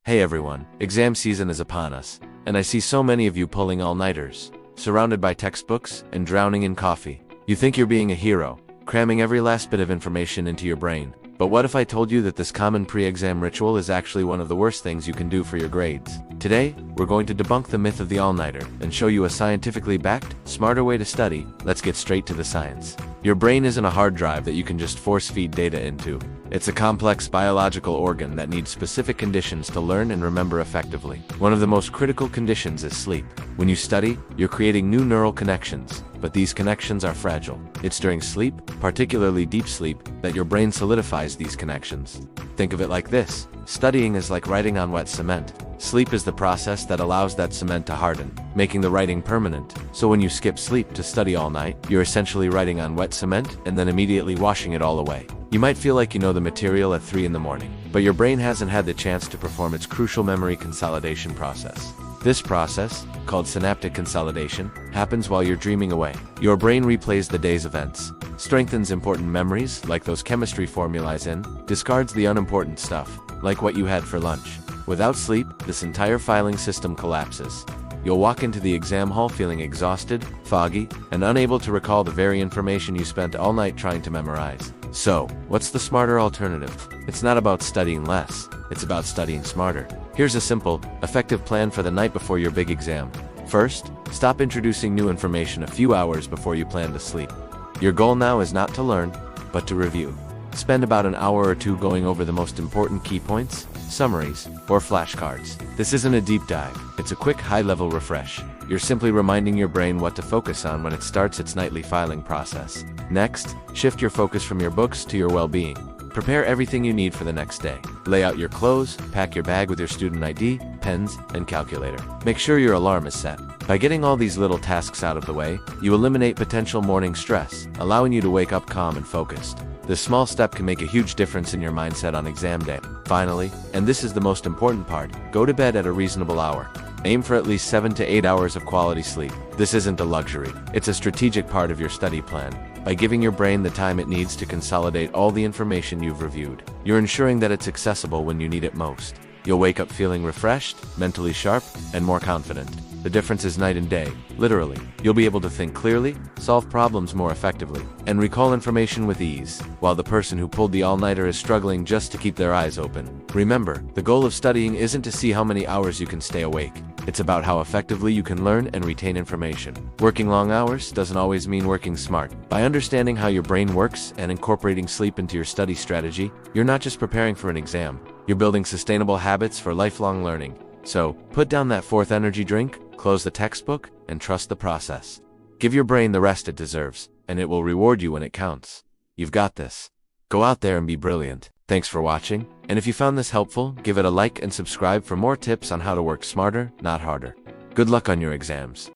Hey everyone, exam season is upon us, and I see so many of you pulling all-nighters, surrounded by textbooks and drowning in coffee. You think you're being a hero, cramming every last bit of information into your brain. But what if I told you that this common pre-exam ritual is actually one of the worst things you can do for your grades? Today, we're going to debunk the myth of the all-nighter and show you a scientifically backed, smarter way to study. Let's get straight to the science. Your brain isn't a hard drive that you can just force-feed data into. It's a complex biological organ that needs specific conditions to learn and remember effectively. One of the most critical conditions is sleep. When you study, you're creating new neural connections, but these connections are fragile. It's during sleep, particularly deep sleep, that your brain solidifies these connections. Think of it like this. Studying is like writing on wet cement. Sleep is the process that allows that cement to harden, making the writing permanent. So when you skip sleep to study all night, you're essentially writing on wet cement and then immediately washing it all away. You might feel like you know the material at 3 in the morning, but your brain hasn't had the chance to perform its crucial memory consolidation process. This process, called synaptic consolidation, happens while you're dreaming away. Your brain replays the day's events, strengthens important memories, like those chemistry formulas discards the unimportant stuff, like what you had for lunch. Without sleep, this entire filing system collapses. You'll walk into the exam hall feeling exhausted, foggy, and unable to recall the very information you spent all night trying to memorize. So, what's the smarter alternative? It's not about studying less, it's about studying smarter. Here's a simple, effective plan for the night before your big exam. First, stop introducing new information a few hours before you plan to sleep. Your goal now is not to learn, but to review. Spend about an hour or two going over the most important key points, summaries, or flashcards. This isn't a deep dive, it's a quick high-level refresh. You're simply reminding your brain what to focus on when it starts its nightly filing process. Next, shift your focus from your books to your well-being. Prepare everything you need for the next day. Lay out your clothes, pack your bag with your student ID, pens, and calculator. Make sure your alarm is set. By getting all these little tasks out of the way, you eliminate potential morning stress, allowing you to wake up calm and focused. This small step can make a huge difference in your mindset on exam day. Finally, and this is the most important part, go to bed at a reasonable hour. Aim for at least 7 to 8 hours of quality sleep. This isn't a luxury, it's a strategic part of your study plan. By giving your brain the time it needs to consolidate all the information you've reviewed, you're ensuring that it's accessible when you need it most. You'll wake up feeling refreshed, mentally sharp, and more confident. The difference is night and day, literally. You'll be able to think clearly, solve problems more effectively, and recall information with ease, while the person who pulled the all-nighter is struggling just to keep their eyes open. Remember, the goal of studying isn't to see how many hours you can stay awake. It's about how effectively you can learn and retain information. Working long hours doesn't always mean working smart. By understanding how your brain works and incorporating sleep into your study strategy, you're not just preparing for an exam, you're building sustainable habits for lifelong learning. So, put down that fourth energy drink, close the textbook, and trust the process. Give your brain the rest it deserves, and it will reward you when it counts. You've got this. Go out there and be brilliant. Thanks for watching, and if you found this helpful, give it a like and subscribe for more tips on how to work smarter, not harder. Good luck on your exams.